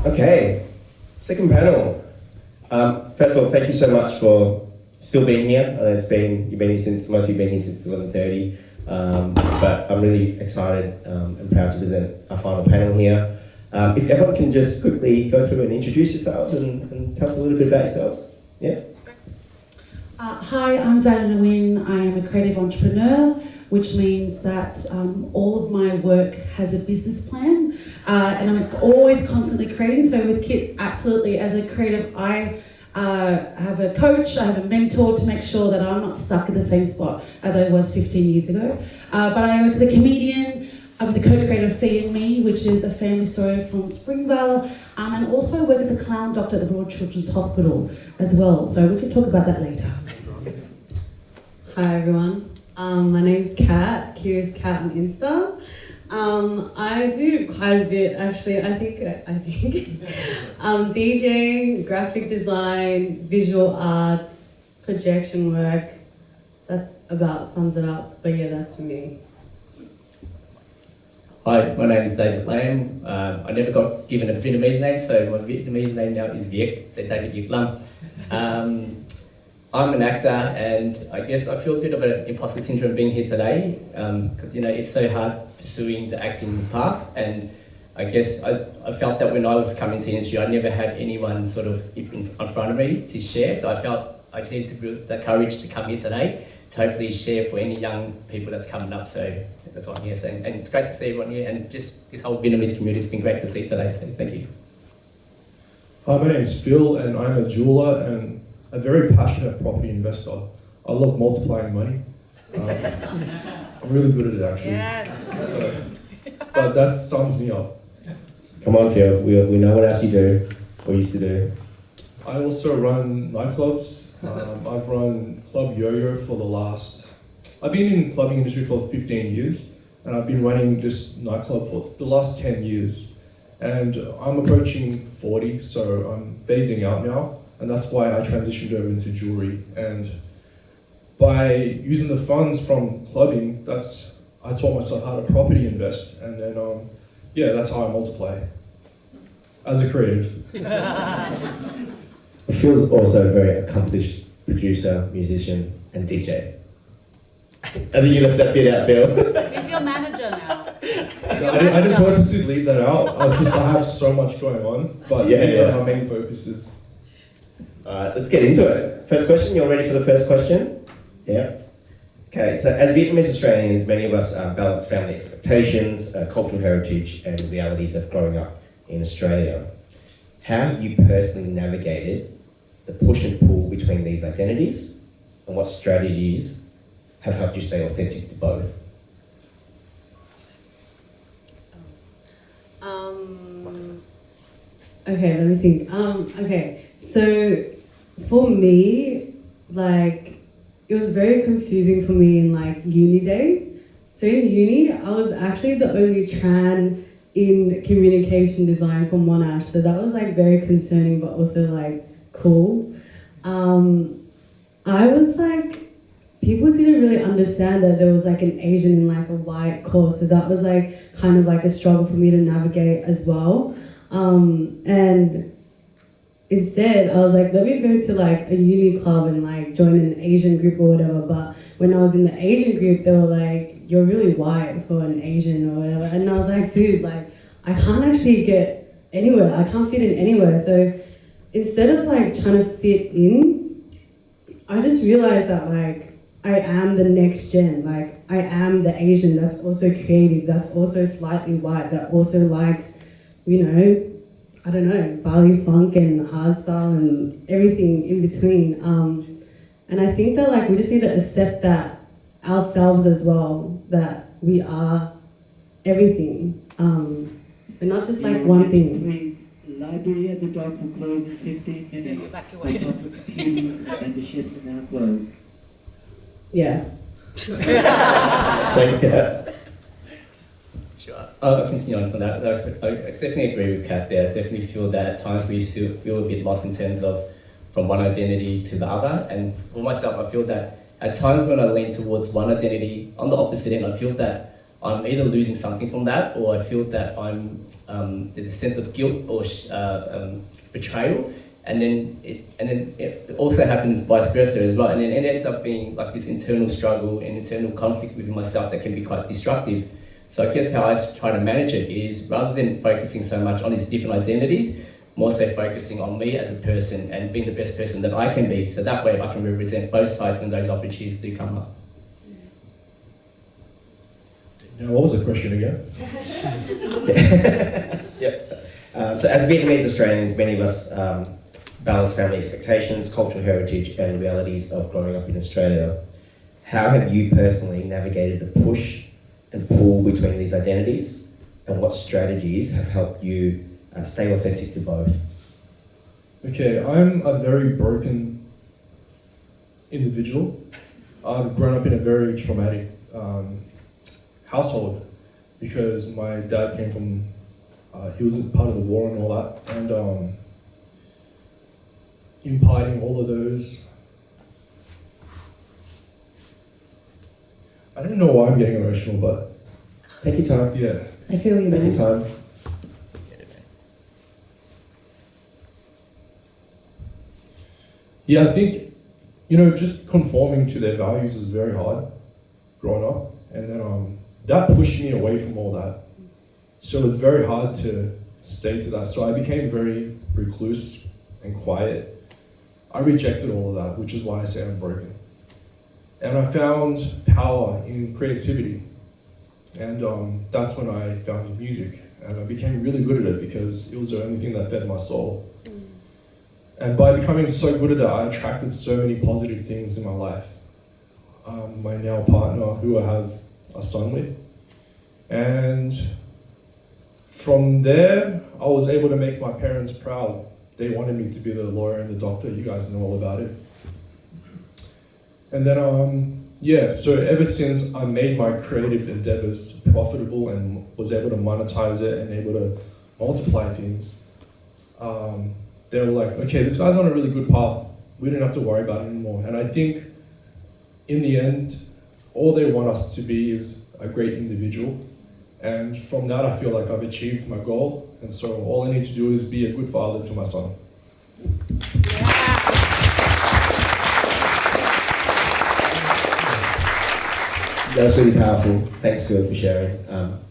Okay, second panel. First of all, thank you so much for still being here. You've been here since, most of you have been here since 11:30. But I'm really excited and proud to present our final panel here. If everyone can just quickly go through and introduce yourselves and tell us a little bit about yourselves. Yeah. Hi, I'm Nam Nguyen. I am a creative entrepreneur, which means that all of my work has a business plan, and I'm always constantly creating. So with Kit, absolutely, as a creative, I have a coach, I have a mentor to make sure that I'm not stuck in the same spot as I was 15 years ago. But I was a comedian. I'm the co-creator of VAPN, which is a family story from Springvale, and also I work as a clown doctor at the Royal Children's Hospital as well. So we can talk about that later. Hi everyone, my name's Kat, Kurious Kat on Insta. I do quite a bit actually. I think DJing, graphic design, visual arts, projection work. That about sums it up. But yeah, that's me. Hi, my name is Viet Lam. I never got given a Vietnamese name, so my Vietnamese name now is Viet, so Viet Lam. I'm an actor, and I guess I feel a bit of an imposter syndrome being here today, because it's so hard pursuing the acting path, and I guess I felt that when I was coming to the industry, I never had anyone sort of in front of me to share, so I felt I needed to build the courage to come here today to hopefully share for any young people that's coming up, so that's why I'm here saying, and it's great to see everyone here, and just this whole Vietnamese community has been great to see today, so thank you. Hi, my name is Phil, and I'm a jeweler and a very passionate property investor. I love multiplying money. I'm really good at it actually. Yes. So, but that sums me up. Come on, Phil. We know what else you do, or used to do. I also run nightclubs. I've run Club Yo-Yo for the last... I've been in the clubbing industry for 15 years, and I've been running this nightclub for the last 10 years. And I'm approaching 40, so I'm phasing out now. And that's why I transitioned over into jewelry. And by using the funds from clubbing, I taught myself how to property invest. And then, that's how I multiply as a creative. Phil's also a very accomplished producer, musician, and DJ. I think you left that bit out, Phil. He's your manager now. I didn't purposely leave that out. I have so much going on, but these are my main focuses. Alright, let's get into it. First question, you all ready for the first question? Yeah. Okay, so as Vietnamese Australians, many of us balance family expectations, cultural heritage, and realities of growing up in Australia. How have you personally navigated the push and pull between these identities, and what strategies have helped you stay authentic to both? Okay, let me think. Okay, so for me, it was very confusing for me in uni days. So in uni, I was actually the only tran in communication design from Monash, so that was very concerning, but also cool. I was people didn't really understand that there was an Asian in a white course, so that was kind of a struggle for me to navigate as well. And instead, I was let me go to a uni club and join an Asian group or whatever. But when I was in the Asian group, they were you're really white for an Asian or whatever. And I was dude, I can't actually get anywhere. I can't fit in anywhere. So instead of trying to fit in, I just realized that I am the next gen. I am the Asian that's also creative, that's also slightly white, that also likes, I don't know, Bali funk and hardstyle and everything in between. And I think that we just need to accept that ourselves as well, that we are everything. We're not just one thing. Library at the dock will close in 15 minutes. Evacuated. And the ship is now closed. Yeah. Thanks, Kat. Sure. I'll continue on from that. I definitely agree with Kat there. I definitely feel that at times we still feel a bit lost in terms of from one identity to the other. And for myself, I feel that at times when I lean towards one identity, on the opposite end, I feel that I'm either losing something from that, or I feel that there's a sense of guilt or betrayal. And then it also happens vice versa as well. And then it ends up being like this internal struggle and internal conflict within myself that can be quite destructive. So I guess how I try to manage it is, rather than focusing so much on these different identities, more so focusing on me as a person and being the best person that I can be. So that way I can represent both sides when those opportunities do come up. Now, what was the question again? Yep. So as Vietnamese Australians, many of us balance family expectations, cultural heritage, and realities of growing up in Australia. How have you personally navigated the push and pull between these identities, and what strategies have helped you stay authentic to both? Okay, I'm a very broken individual. I've grown up in a very traumatic household because my dad came from, he was part of the war and all that, and imparting all of those. I don't know why I'm getting emotional, but Take your time. yeah. I feel you, Take your man. time. Yeah, I think, just conforming to their values is very hard growing up. And then that pushed me away from all that. So it was very hard to stay to that. So I became very recluse and quiet. I rejected all of that, which is why I say I'm broken. And I found power in creativity. And that's when I found music. And I became really good at it because it was the only thing that fed my soul. And by becoming so good at it, I attracted so many positive things in my life. My now partner, who I have a son with. And from there, I was able to make my parents proud. They wanted me to be the lawyer and the doctor. You guys know all about it. And then, so ever since I made my creative endeavors profitable and was able to monetize it and able to multiply things, they were like, okay, this guy's on a really good path. We don't have to worry about it anymore. And I think in the end, all they want us to be is a great individual. And from that, I feel like I've achieved my goal. And so all I need to do is be a good father to my son. That was really powerful. Thanks, Phil, for sharing.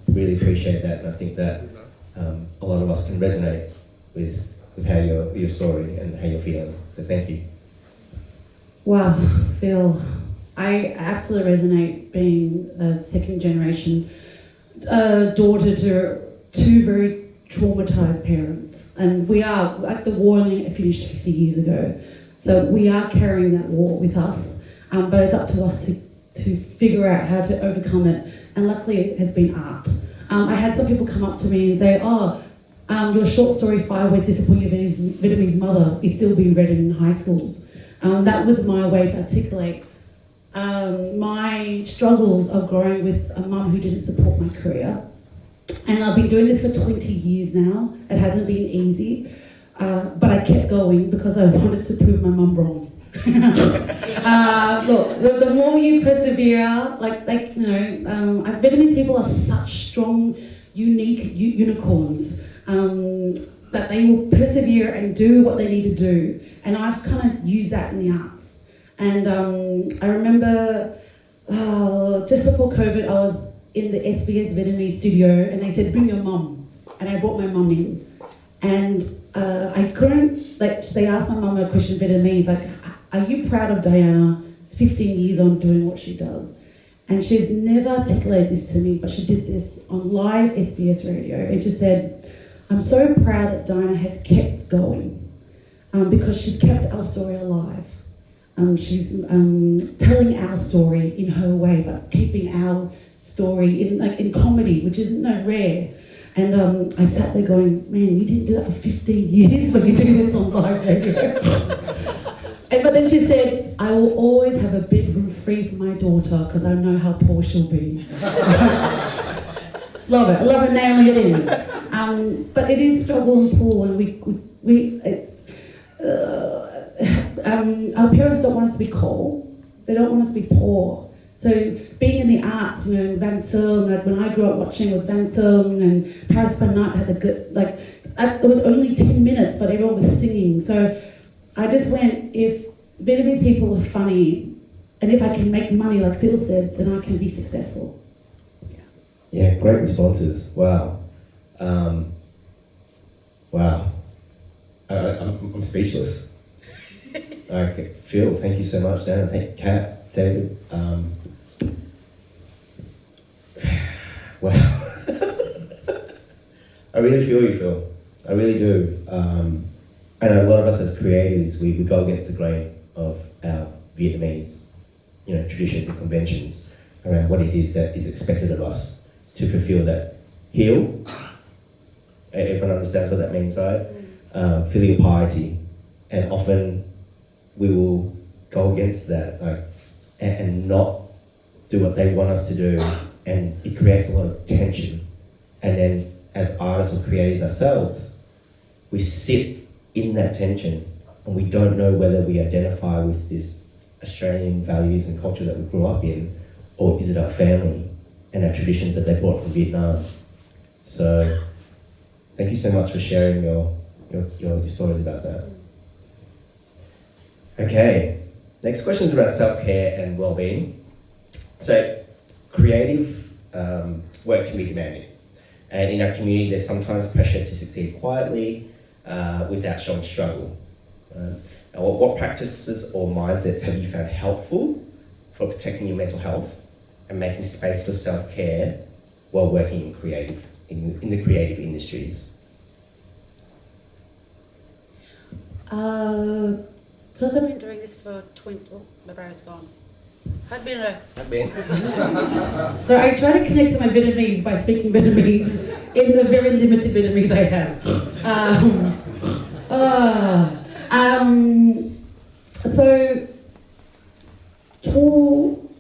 Really appreciate that, and I think that a lot of us can resonate with how your story and how you're feeling. So thank you. Wow, Phil, I absolutely resonate being a second generation daughter to two very traumatized parents. And we are, like, the war only finished 50 years ago. So we are carrying that war with us, but it's up to us to figure out how to overcome it. And luckily it has been art. I had some people come up to me and say, your short story, 5 Ways to Disappoint Your Vietnamese Mother, is still being read in high schools. That was my way to articulate my struggles of growing with a mum who didn't support my career. And I've been doing this for 20 years now. It hasn't been easy, but I kept going because I wanted to prove my mum wrong. Look, the more you persevere, Vietnamese people are such strong, unique unicorns, that they will persevere and do what they need to do. And I've kind of used that in the arts. And I remember just before COVID, I was in the SBS Vietnamese studio and they said, bring your mum. And I brought my mum in. And I couldn't, they asked my mum a question in Vietnamese, like, are you proud of Diana 15 years on doing what she does? And she's never articulated this to me, but she did this on live SBS radio. And she said, I'm so proud that Diana has kept going because she's kept our story alive. She's telling our story in her way, but keeping our story in comedy, which is rare. And I sat there going, man, you didn't do that for 15 years, but you do this on live radio. But then she said, I will always have a bedroom free for my daughter because I know how poor she'll be. Love it. I love it, nailing it in. But it is struggle and pull, and our parents don't want us to be cool. They don't want us to be poor. So being in the arts, you know, dancing, like when I grew up watching was dancing, and Paris by Night had a good, like, it was only 10 minutes, but everyone was singing. So I just went, if Vietnamese people are funny, and if I can make money, like Phil said, then I can be successful. Yeah, great responses. Wow. Wow. I'm speechless. Okay, Phil, thank you so much, Dan. I think Kat, David. Wow. I really feel you, Phil. I really do. And a lot of us as creators, we go against the grain of our Vietnamese, you know, traditions and conventions around what it is that is expected of us to fulfill that heal. Everyone understands what that means, right? Filial piety. And often we will go against that, like, and not do what they want us to do, and it creates a lot of tension. And then as artists or creators ourselves, we sit in that tension and we don't know whether we identify with this Australian values and culture that we grew up in, or is it our family and our traditions that they brought from Vietnam. So thank you so much for sharing your stories about that. Okay, next question is about self-care and well-being. So creative work can be demanding, and in our community there's sometimes pressure to succeed quietly without showing struggle. Now, what practices or mindsets have you found helpful for protecting your mental health and making space for self-care while working in the creative industries? Because I've been doing this for 20, oh, my brother's gone. I've been So I try to connect to my Vietnamese by speaking Vietnamese in the very limited Vietnamese I have.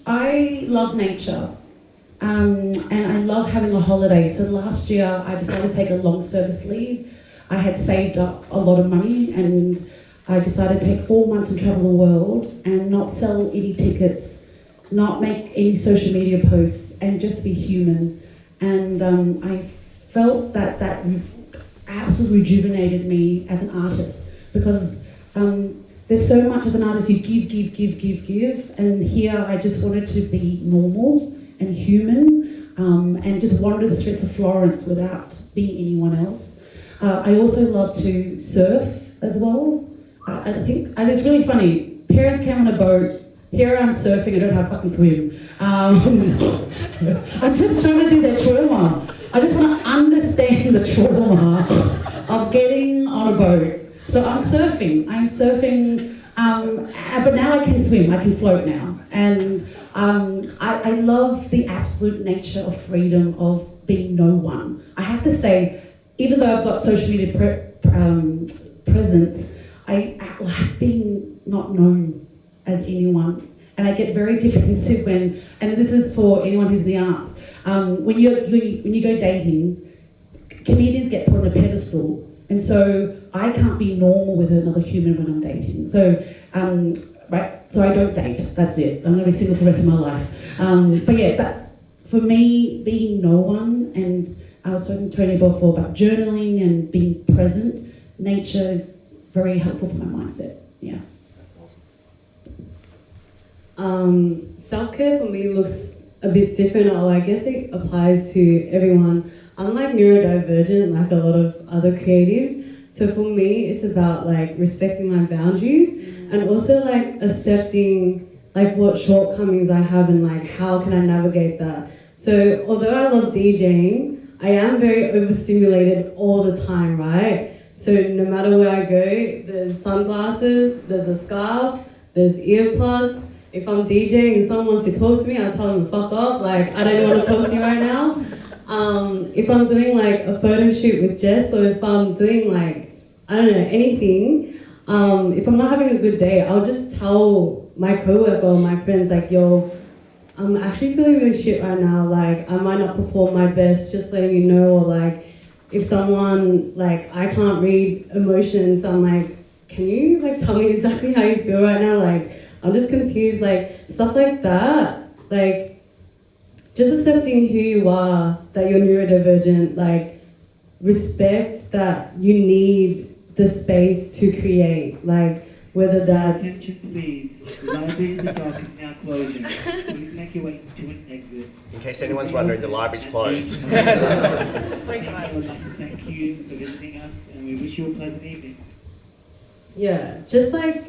I love nature, and I love having a holiday. So last year I decided to take a long service leave. I had saved up a lot of money, and I decided to take 4 months and travel the world and not sell any tickets, not make any social media posts, and just be human. And I felt that absolutely rejuvenated me as an artist, because there's so much as an artist you give, and here I just wanted to be normal and human, and just wander the streets of Florence without being anyone else. I also love to surf as well. I think, and it's really funny, parents came on a boat, here I'm surfing, I don't know how to fucking swim. I'm just trying to do their trauma. I just want to understand the trauma of getting on a boat. So I'm surfing, but now I can swim, I can float now. And I love the absolute nature of freedom of being no one. I have to say, even though I've got social media presence, I like being not known as anyone. And I get very defensive when, and this is for anyone who's in the arts, when you go dating, comedians get put on a pedestal. And so I can't be normal with another human when I'm dating. So, so I don't date, that's it. I'm gonna be single for the rest of my life. But yeah, that, for me, being no one, and I was talking to Tony before about journaling and being present, nature is very helpful for my mindset, yeah. Self-care for me looks a bit different, or I guess it applies to everyone. I'm like neurodivergent, like a lot of other creatives. So for me, it's about like respecting my boundaries and also like accepting like what shortcomings I have and like how can I navigate that. So although I love DJing, I am very overstimulated all the time, right? So no matter where I go, there's sunglasses, there's a scarf, there's earplugs. If I'm DJing and someone wants to talk to me, I'll tell them to fuck off, like I don't want to talk to you right now. If I'm doing like a photo shoot with Jess, or if I'm doing like, I don't know, anything, if I'm not having a good day, I'll just tell my coworker or my friends like, yo, I'm actually feeling really shit right now, like I might not perform my best, just letting you know. Or like if someone, like I can't read emotions, I'm like, can you like tell me exactly how you feel right now? Like, I'm just confused, like stuff like that. Like, just accepting who you are, that you're neurodivergent, like respect that you need the space to create, like whether that's Attention please. The library in the dock is now closing. Please make your way to an exit. In case anyone's wondering, the library's closed. 3 I times. would like to thank you for visiting us and we wish you a pleasant evening. yeah, just like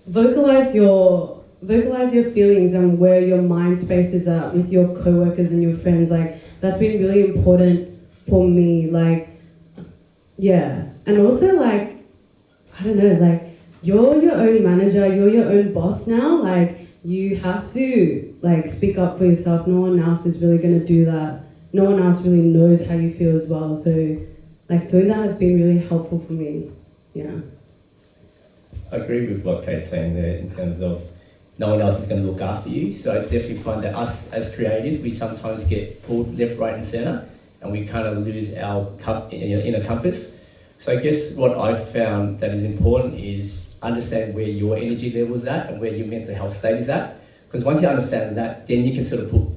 vocalize your feelings and where your mind space is at with your coworkers and your friends. Like that's been really important for me. Like, yeah, and also like I don't know, like you're your own manager, you're your own boss now. Like you have to like speak up for yourself. No one else is really gonna do that. No one else really knows how you feel as well. So like doing that has been really helpful for me. Yeah. I agree with what Kate's saying there in terms of no one else is going to look after you. So I definitely find that us as creators, we sometimes get pulled left, right, and centre, and we kind of lose our inner compass. So I guess what I've found that is important is understand where your energy level is at and where your mental health state is at. Because once you understand that, then you can sort of put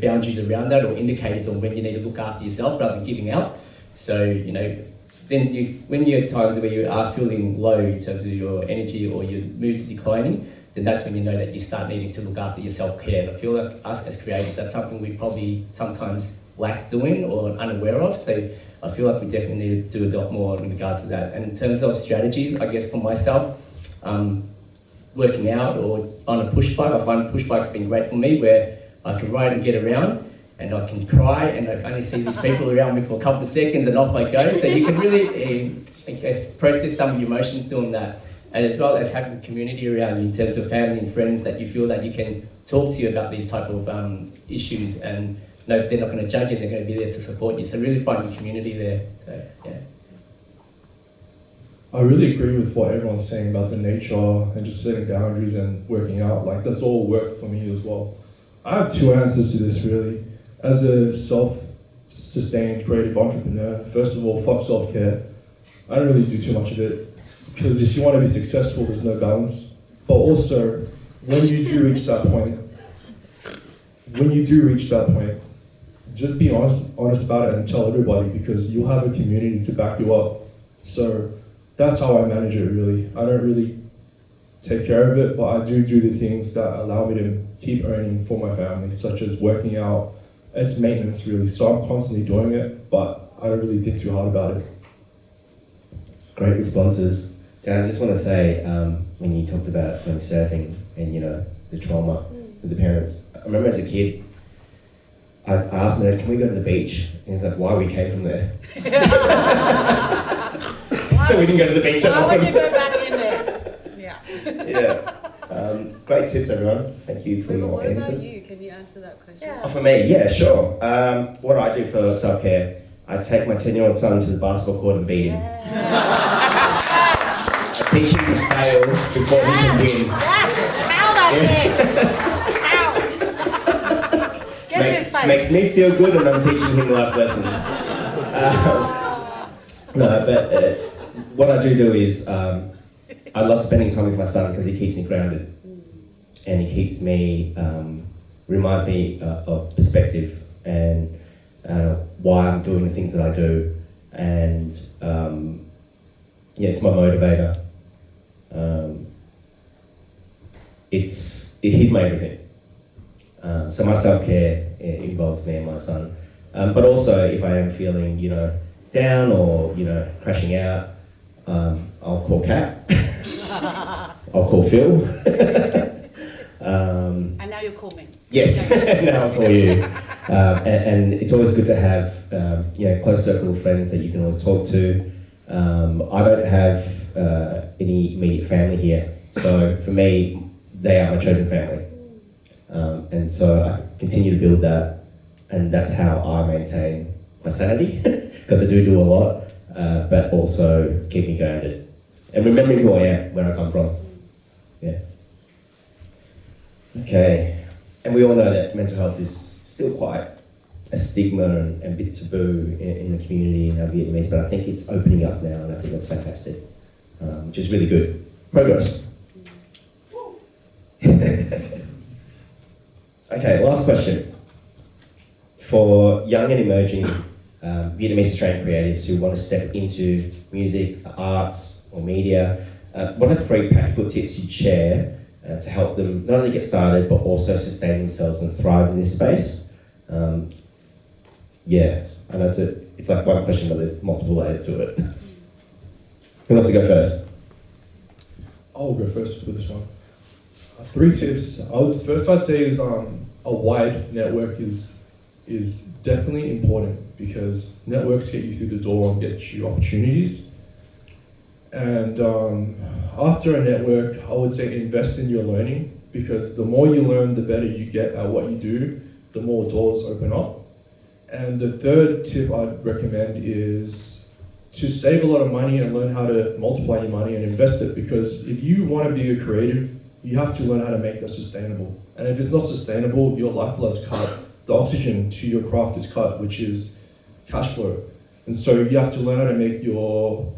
boundaries around that or indicators on when you need to look after yourself rather than giving out. So, then when you're at times where you are feeling low in terms of your energy or your mood's declining, then that's when you know that you start needing to look after your self-care. And I feel like us as creators, that's something we probably sometimes lack doing or unaware of. So I feel like we definitely need to do a lot more in regards to that. And in terms of strategies, I guess for myself, working out or on a push bike, I find push bike's been great for me where I can ride and get around and I can cry and I only see these people around me for a couple of seconds and off I go. So you can really, I guess, process some of your emotions doing that. And as well as having a community around you in terms of family and friends that you feel that you can talk to you about these type of issues and no, they're not going to judge you, they're going to be there to support you. So really finding community there. So yeah. I really agree with what everyone's saying about the nature and just setting boundaries and working out. Like that's all worked for me as well. I have two answers to this really. As a self-sustained creative entrepreneur, first of all, fuck self-care. I don't really do too much of it because if you want to be successful, there's no balance. But also, when you do reach that point, just be honest about it and tell everybody because you'll have a community to back you up. So that's how I manage it really. I don't really take care of it, but I do the things that allow me to keep earning for my family, such as working out. It's maintenance really, so I'm constantly doing it, but I don't really think too hard about it. Great responses. Dan, I just want to say, when you talked about going surfing and the trauma with the parents, I remember as a kid, I asked him, can we go to the beach? And he was like, why? We came from there. So we didn't go to the beach. Why would you go back in there? Yeah. Yeah. Great tips, everyone. Thank you for But your what about answers. you? Can you answer that question? Yeah. Oh, for me, yeah, sure. What I do for self-care, I take my 10-year-old son to the basketball court and beat him. I teach him to fail before he can win. Get in his face. Makes me feel good and I'm teaching him life lessons. But what I do is I love spending time with my son because he keeps me grounded and he keeps me, reminds me of perspective and why I'm doing the things that I do, and it's my motivator. He's my everything. So my self-care involves me and my son, but also if I am feeling down or crashing out, I'll call Kat. I'll call Phil. And now you call me. Yes, now I'll call you. And it's always good to have close circle of friends that you can always talk to. I don't have any immediate family here, so for me, they are my chosen family. And so I continue to build that, and that's how I maintain my sanity, because I do a lot, but also keep me grounded. And remembering who I am, where I come from. Yeah. Okay. And we all know that mental health is still quite a stigma and a bit taboo in the community in our Vietnamese, but I think it's opening up now, and I think that's fantastic. which is really good. Progress. Okay, last question. For young and emerging Vietnamese Australian creatives who want to step into music, the arts, or media, what are 3 practical tips you'd share to help them not only get started but also sustain themselves and thrive in this space? Yeah, I know it's like one question, but there's multiple layers to it. Who wants to go first? I'll go first for this one. 3 tips. I'd say is a wide network is definitely important, because networks get you through the door and get you opportunities. And after a network, I would say invest in your learning, because the more you learn, the better you get at what you do, the more doors open up. And the 3rd tip I'd recommend is to save a lot of money and learn how to multiply your money and invest it, because if you want to be a creative, you have to learn how to make that sustainable. And if it's not sustainable, your lifeblood's cut. The oxygen to your craft is cut, which is cash flow. And so you have to learn how to make your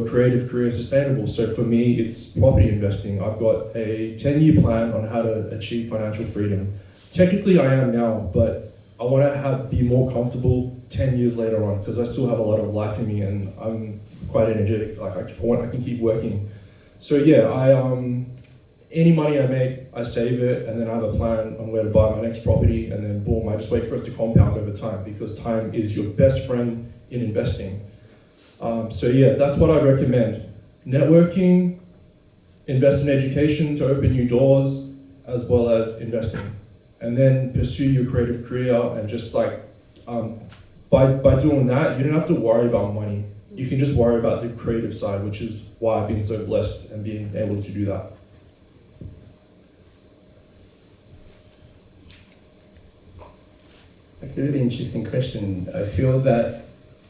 creative career sustainable. So for me, it's property investing. I've got a 10-year plan on how to achieve financial freedom. Technically, I am now, but I want to be more comfortable 10 years later on, because I still have a lot of life in me and I'm quite energetic. Like I can keep working. So yeah, any money I make, I save it, and then I have a plan on where to buy my next property, and then boom, I just wait for it to compound over time, because time is your best friend in investing. So yeah, that's what I recommend. Networking, invest in education to open new doors, as well as investing. And then pursue your creative career, and just like, by doing that, you don't have to worry about money. You can just worry about the creative side, which is why I've been so blessed and being able to do that. That's a really interesting question. I feel that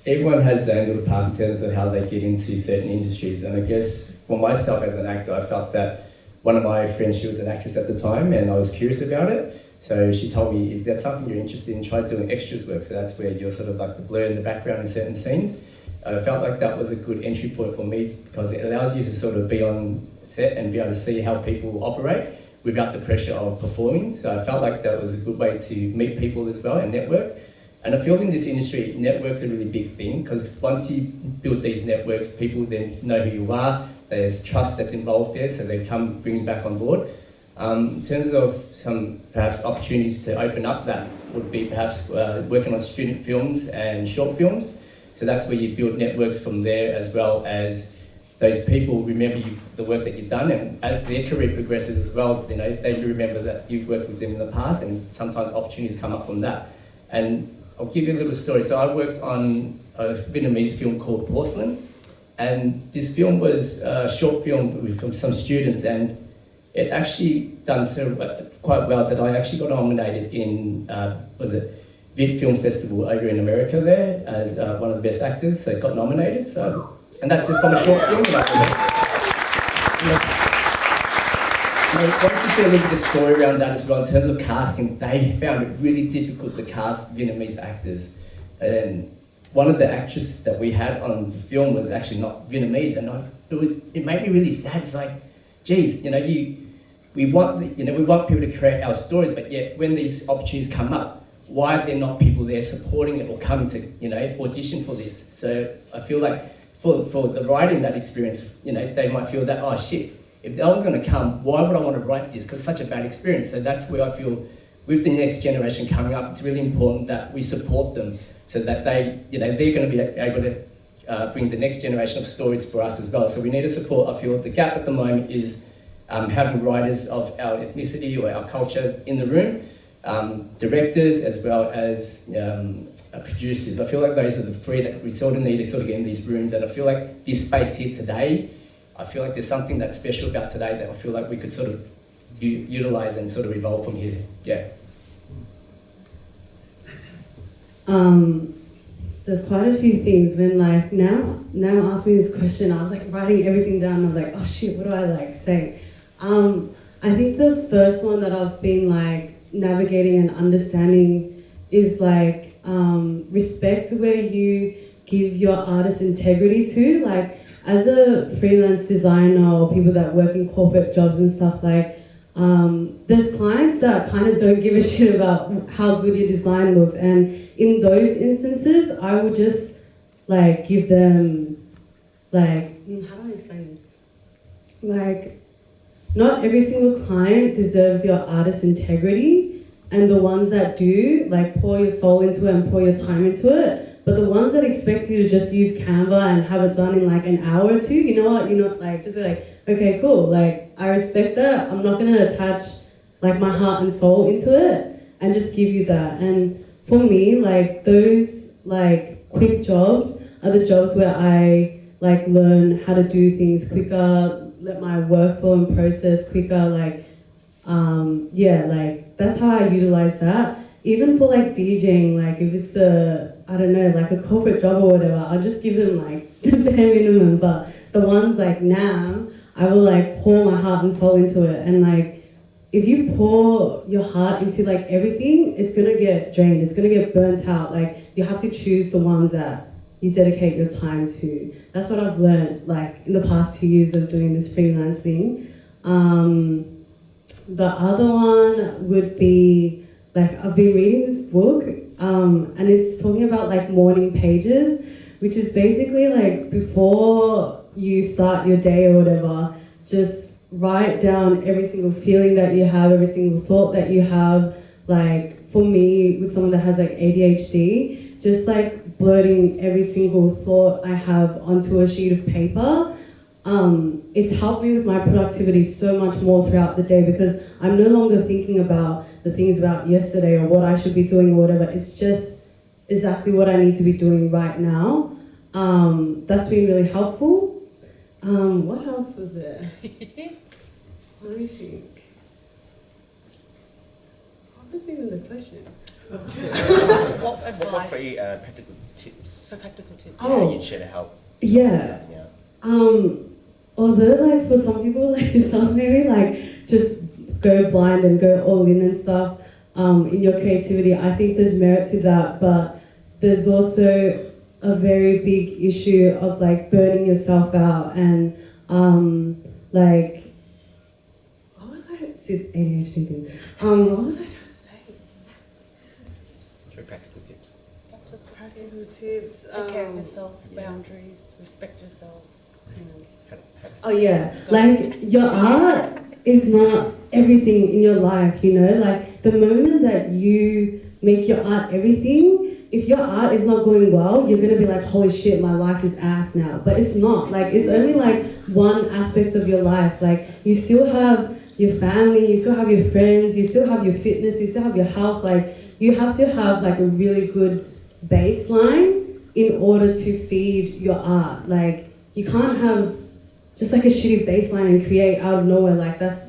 everyone has their own little path in terms of how they get into certain industries. And I guess for myself as an actor, I felt that one of my friends, she was an actress at the time, and I was curious about it. So she told me, if that's something you're interested in, try doing extras work. So that's where you're sort of like the blur in the background in certain scenes. I felt like that was a good entry point for me, because it allows you to sort of be on set and be able to see how people operate without the pressure of performing. So I felt like that was a good way to meet people as well and network. And I feel in this industry, networks are a really big thing, because once you build these networks, people then know who you are, there's trust that's involved there, so they come bring you back on board. In terms of some perhaps opportunities to open up, that would be perhaps working on student films and short films. So that's where you build networks from there, as well as those people remember the work that you've done, and as their career progresses as well, you know, they remember that you've worked with them in the past, and sometimes opportunities come up from that. And I'll give you a little story. So I worked on a Vietnamese film called Porcelain, and this film was a short film from some students, and it actually done so quite well that I actually got nominated in, Viet Film Festival over in America there as one of the best actors, so got nominated. So, and that's just from a short film. I wanted to share a little bit of story around that as well in terms of casting. They found it really difficult to cast Vietnamese actors, and one of the actresses that we had on the film was actually not Vietnamese, and it made me really sad. It's like, geez, we want people to create our stories, but yet when these opportunities come up, why are there not people there supporting it or coming to audition for this? So I feel like for the writing that experience, they might feel that, oh shit, if that was going to come, why would I want to write this? Because it's such a bad experience. So that's where I feel with the next generation coming up, it's really important that we support them, so that they're going to be able to bring the next generation of stories for us as well. So we need to support. I feel the gap at the moment is having writers of our ethnicity or our culture in the room, directors as well as producers. I feel like those are the three that we sort of need to sort of get in these rooms. And I feel like this space here today, I feel like there's something that's special about today that I feel like we could sort of utilize and sort of evolve from here. Yeah. There's quite a few things when now asking this question, I was writing everything down. I was like, oh shit, what do I say? I think the first one that I've been navigating and understanding is respect where you give your artist integrity to. as a freelance designer or people that work in corporate jobs and stuff, like, there's clients that kind of don't give a shit about how good your design looks, and in those instances, I would just like give them like, how do I explain this? Like, not every single client deserves your artist's integrity, and the ones that do, like, pour your soul into it and pour your time into it, but the ones that expect you to just use Canva and have it done in like an hour or two, you know what, you're not like, just be like, okay, cool, like, I respect that, I'm not gonna attach like my heart and soul into it and just give you that. And for me, like, those like quick jobs are the jobs where I like learn how to do things quicker, let my workflow and process quicker, like, yeah, like, that's how I utilize that. Even for like DJing, like if it's a, I don't know, like a corporate job or whatever, I'll just give them like the bare minimum, but the ones like Nam, I will like pour my heart and soul into it. And like, if you pour your heart into like everything, it's gonna get drained, it's gonna get burnt out. Like, you have to choose the ones that you dedicate your time to. That's what I've learned like in the past 2 years of doing this freelance thing. The other one would be, like, I've been reading this book, and it's talking about like morning pages, which is basically like before you start your day or whatever, just write down every single feeling that you have, every single thought that you have. Like, for me, with someone that has like ADHD, just like blurting every single thought I have onto a sheet of paper, it's helped me with my productivity so much more throughout the day, because I'm no longer thinking about the things about yesterday or what I should be doing or whatever. It's just exactly what I need to be doing right now. That's been really helpful. What else was there? Let me think. What was even the question? What What advice? three practical tips? For practical tips. Oh. You'd share to help Yeah. starting out? Although like for some people like yourself, maybe like just go blind and go all in and stuff in your creativity, I think there's merit to that, but there's also a very big issue of like burning yourself out and like, what was I, it's ADHD thing. What was I trying to say? Three practical tips. Practical tips. Take care of yourself, boundaries, respect yourself. How to Oh yeah, like your art is not everything in your life, you know? Like the moment that you make your art everything, if your art is not going well, you're gonna be like, holy shit, my life is ass now. But it's not, like it's only like one aspect of your life. Like you still have your family, you still have your friends, you still have your fitness, you still have your health. Like you have to have like a really good baseline in order to feed your art. Like you can't have just like a shitty baseline and create out of nowhere. Like that's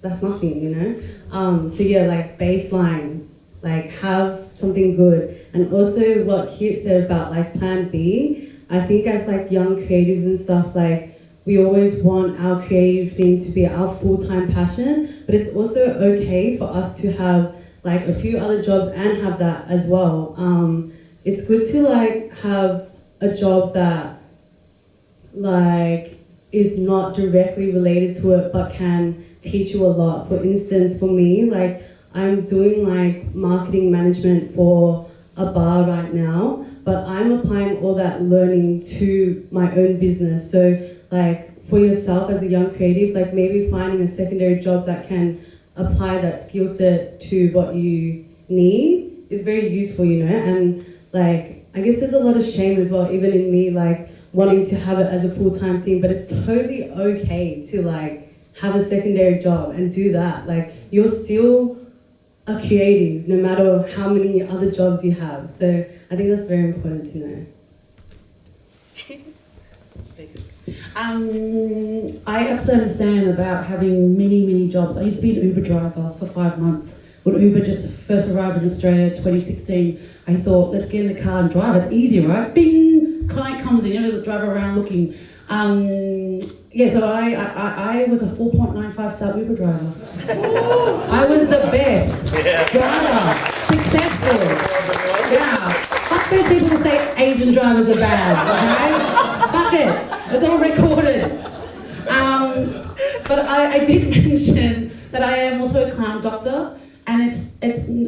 nothing, you know? So yeah, like baseline, like have something good. And also what Kiet said about like plan B, I think as like young creatives and stuff, like we always want our creative thing to be our full-time passion, but it's also okay for us to have like a few other jobs and have that as well. It's good to like have a job that like is not directly related to it but can teach you a lot. For instance, for me, like I'm doing like marketing management for a bar right now, but I'm applying all that learning to my own business. So like for yourself as a young creative, like maybe finding a secondary job that can apply that skill set to what you need is very useful, you know? And like, I guess there's a lot of shame as well, even in me, like wanting to have it as a full-time thing, but it's totally okay to like have a secondary job and do that. Like you're still a creative no matter how many other jobs you have. So I think that's very important to know. I absolutely understand about having many jobs. I used to be an Uber driver for 5 months. When Uber just first arrived in Australia 2016, I thought, let's get in the car and drive. It's easy, right? Bing! Client comes in, you know, drive around looking. Yeah, so I was a 4.95 star Uber driver. I was the best driver, successful. Yeah. Fuck those people who say Asian drivers are bad, okay? Fuck it. It's all recorded. But I did mention that I am also a clown doctor, and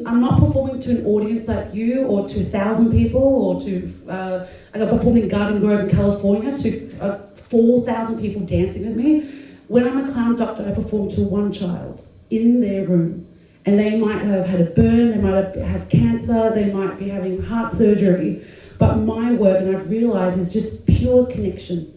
I'm not performing to an audience like you or to 1,000 people or to I got performed in Garden Grove in California to 4,000 people dancing with me. When I'm a clown doctor, I perform to one child in their room, and they might have had a burn, they might have cancer, they might be having heart surgery. But my work, and I've realised, is just pure connection,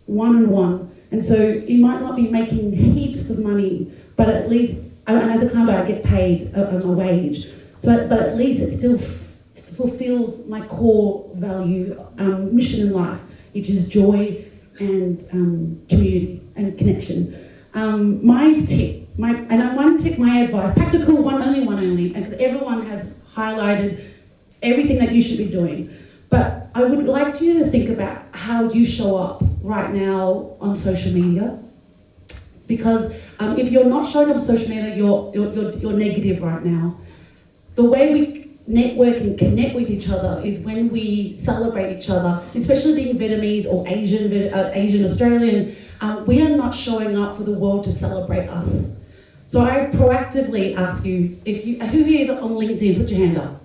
one-on-one. And so you might not be making heaps of money, but at least, and as a clown doctor, I get paid a wage. So, but at least it still fulfills my core value, mission in life, which is joy and community and connection. My tip, my advice, practical one only, because everyone has highlighted everything that you should be doing. But I would like you to think about how you show up right now on social media. Because if you're not showing up on social media, you're negative right now. The way we network and connect with each other is when we celebrate each other, especially being Vietnamese or Asian Australian. We are not showing up for the world to celebrate us. So I proactively ask you, who here is on LinkedIn? Put your hand up.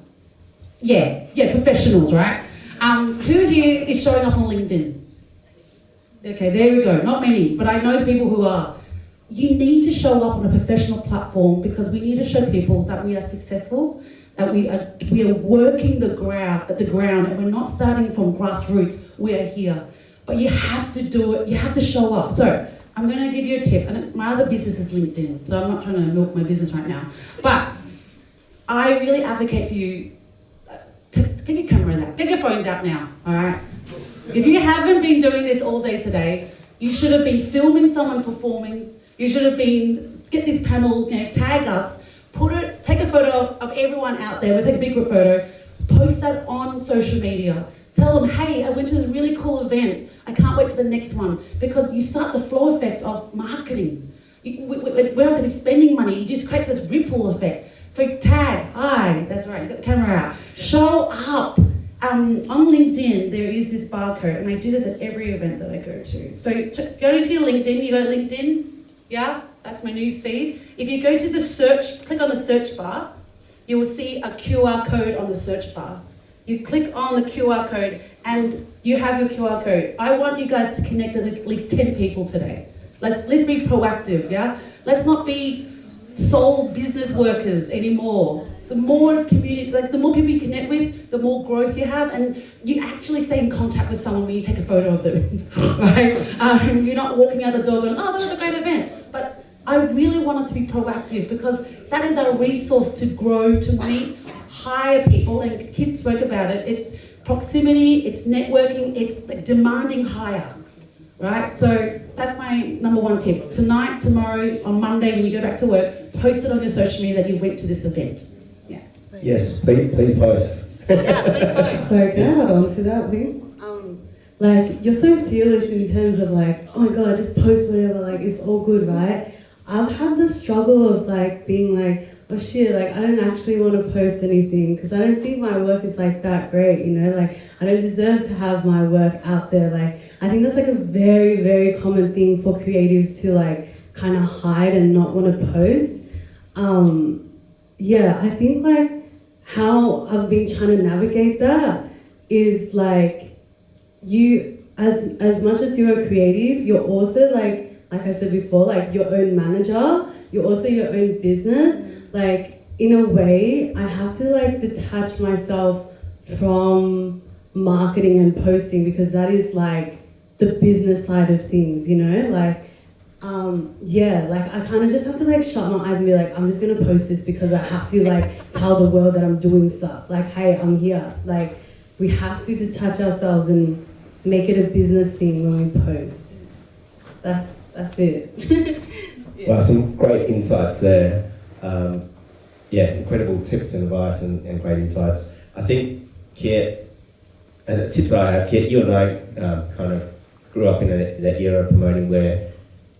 Yeah, professionals, right? Who here is showing up on LinkedIn? Okay, there we go. Not many, but I know people who are. You need to show up on a professional platform because we need to show people that we are successful, that we are working the ground, and we're not starting from grassroots. We are here. But you have to do it, you have to show up. So I'm going to give you a tip. And my other business is LinkedIn, so I'm not trying to milk my business right now. But I really advocate for you. Get your camera out. Get your phones out now, all right? If you haven't been doing this all day today, you should have been filming someone performing. You should have been, get this panel, tag us, take a photo of everyone out there. We'll take a big group photo, post that on social media. Tell them, hey, I went to this really cool event. I can't wait for the next one. Because you start the flow effect of marketing. We don't have to be spending money. You just create this ripple effect. So tag, hi, that's right, got the camera out. Show up. On LinkedIn, there is this barcode, and I do this at every event that I go to. So go to your LinkedIn, you go to LinkedIn, yeah, that's my news feed. If you go to the search, click on the search bar, you will see a QR code on the search bar. You click on the QR code, and you have your QR code. I want you guys to connect with at least 10 people today. Let's be proactive, yeah? Let's not be sole business workers anymore. The more community, the more people you connect with, the more growth you have, and you actually stay in contact with someone when you take a photo of them, right? You're not walking out the door going, oh, that was a great event. But I really want us to be proactive because that is our resource to grow, to meet, hire people, and Kit spoke about it. It's proximity, it's networking, it's demanding hire, right? So that's my number one tip. Tonight, tomorrow, on Monday, when you go back to work, post it on your social media that you went to this event. Yes, please post. Yeah, please post. So can I add on to that, please? You're so fearless in terms of oh my god, just post whatever, it's all good, right? I've had the struggle of being oh shit, I don't actually want to post anything because I don't think my work is that great, I don't deserve to have my work out there. I think that's a very, very common thing for creatives to kind of hide and not want to post. Yeah, I think how I've been trying to navigate that is you, as much as you're a creative, you're also like I said before, your own manager, you're also your own business. In a way, I have to detach myself from marketing and posting because that is the business side of things, I kind of just have to shut my eyes and be I'm just gonna post this because I have to tell the world that I'm doing stuff. Hey, I'm here. We have to detach ourselves and make it a business thing when we post. That's it. Yeah. Wow, some great insights there. Incredible tips and advice and great insights. I think Kiet, and the tips I have, Kiet, you and I kind of grew up in that era promoting where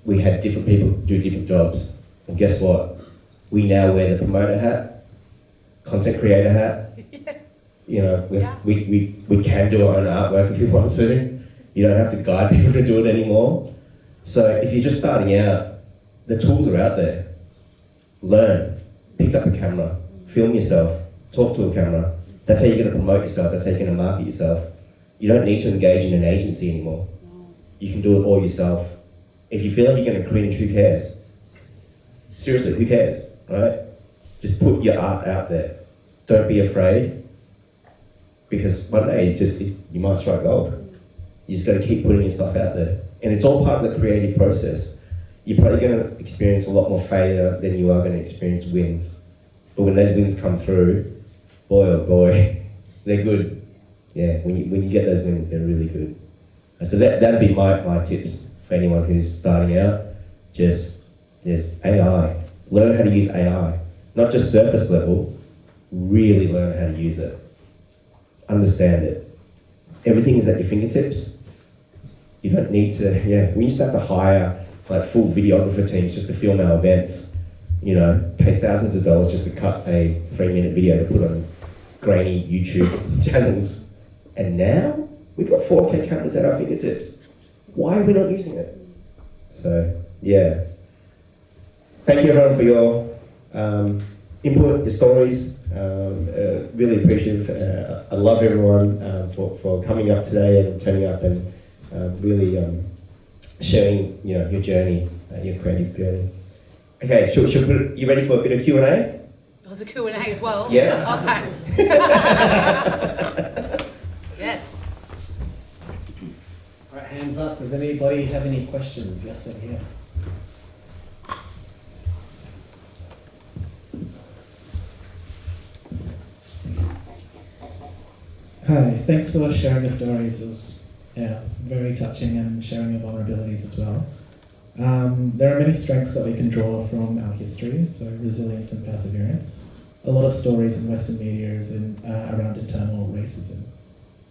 we had different people do different jobs. And guess what? We now wear the promoter hat, content creator hat. Yes. We can do our own artwork if we want to. You don't have to guide people to do it anymore. So if you're just starting out, the tools are out there. Learn, pick up a camera, film yourself, talk to a camera. That's how you're going to promote yourself, that's how you're going to market yourself. You don't need to engage in an agency anymore. You can do it all yourself. If you feel like you're going to cringe, who cares? Seriously, who cares, right? Just put your art out there. Don't be afraid, because one day you might strike gold. You just got to keep putting your stuff out there. And it's all part of the creative process. You're probably going to experience a lot more failure than you are going to experience wins. But when those wins come through, boy oh boy, they're good. Yeah, when you get those wins, they're really good. So that'd be my tips for anyone who's starting out. There's AI. Learn how to use AI. Not just surface level, really learn how to use it. Understand it. Everything is at your fingertips. You don't need to, we used to have to hire like full videographer teams just to film our events. Pay thousands of dollars just to cut a 3-minute video to put on grainy YouTube channels. And now, we've got 4K cameras at our fingertips. Why are we not using it? So, yeah. Thank you everyone for your input, your stories. Really appreciative. I love everyone for coming up today and turning up and really sharing your journey, your creative journey. Okay, you ready for a bit of Q&A? There's a Q&A as well. Yeah. Okay. Yes. All right, hands up. Does anybody have any questions? Yes, sir, here. Hi, thanks for sharing your stories. It was very touching, and sharing your vulnerabilities as well. There are many strengths that we can draw from our history, so resilience and perseverance. A lot of stories in Western media is around internal racism.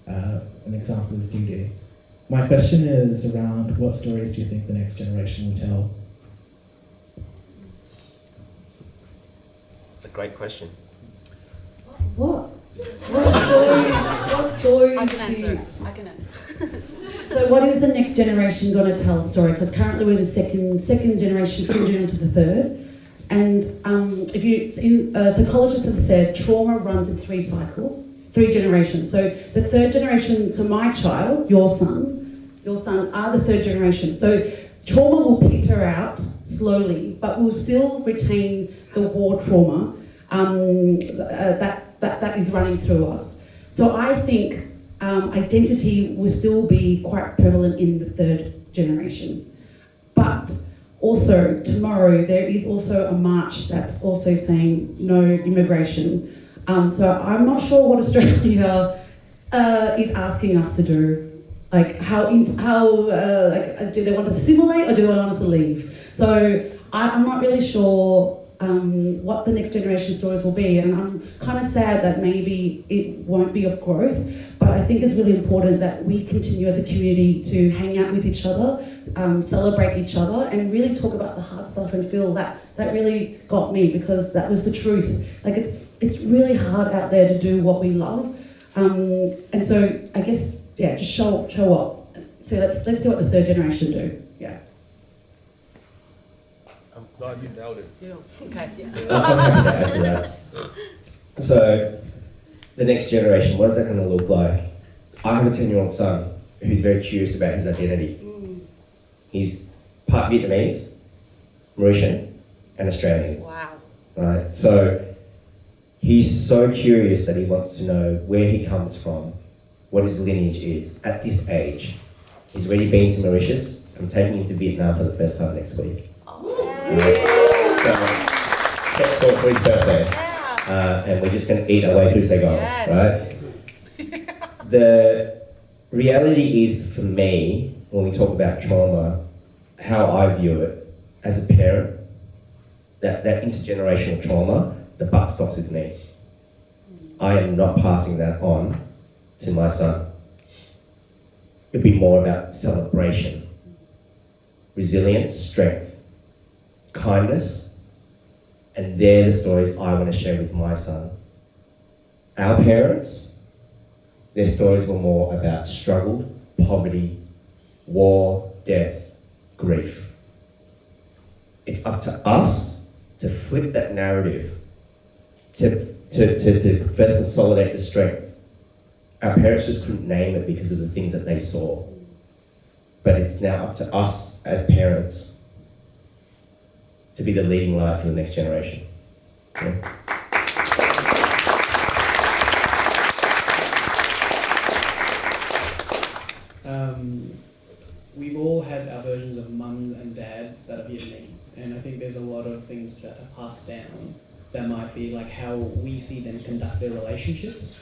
An example is D-Day. My question is around what stories do you think the next generation will tell? It's a great question. What? What stories I can do you... answer. I can answer. So what is the next generation going to tell the story? Because currently we're in the second generation, fingering into the third. And psychologists have said trauma runs in 3 cycles, 3 generations. So the third generation, so my child, your son are the 3rd generation. So trauma will peter out slowly, but we'll still retain the war trauma that is running through us. So I think identity will still be quite prevalent in the 3rd generation. But also tomorrow there is also a march that's also saying no immigration. So I'm not sure what Australia is asking us to do. Like do they want to assimilate or do they want us to leave? So I'm not really sure what the next generation stories will be, and I'm kind of sad that maybe it won't be of growth, but I think it's really important that we continue as a community to hang out with each other, celebrate each other, and really talk about the hard stuff and feel that really got me, because that was the truth. Like it's really hard out there to do what we love, and so I guess just show up. So let's see what the 3rd generation do. Yeah. I'm glad you nailed it. Yeah. Okay. Add to that. So, the next generation, what is that going to look like? I have a 10-year-old son who's very curious about his identity. He's part Vietnamese, Mauritian, and Australian. Wow. Right? So, he's so curious that he wants to know where he comes from, what his lineage is at this age. He's already been to Mauritius. I'm taking him to Vietnam for the first time next week. So, for his birthday. And we're just going to eat our way through Saigon, right? The reality is, for me, when we talk about trauma, how I view it as a parent, that intergenerational trauma, the buck stops with me. I am not passing that on to my son. It'd be more about celebration, resilience, strength, kindness, and they're the stories I want to share with my son. Our parents, their stories were more about struggle, poverty, war, death, grief. It's up to us to flip that narrative, to further consolidate the strength. Our parents just couldn't name it because of the things that they saw. But it's now up to us as parents to be the leading light for the next generation. Yeah. We've all had our versions of mums and dads that are Vietnamese, and I think there's a lot of things that are passed down that might be like how we see them conduct their relationships.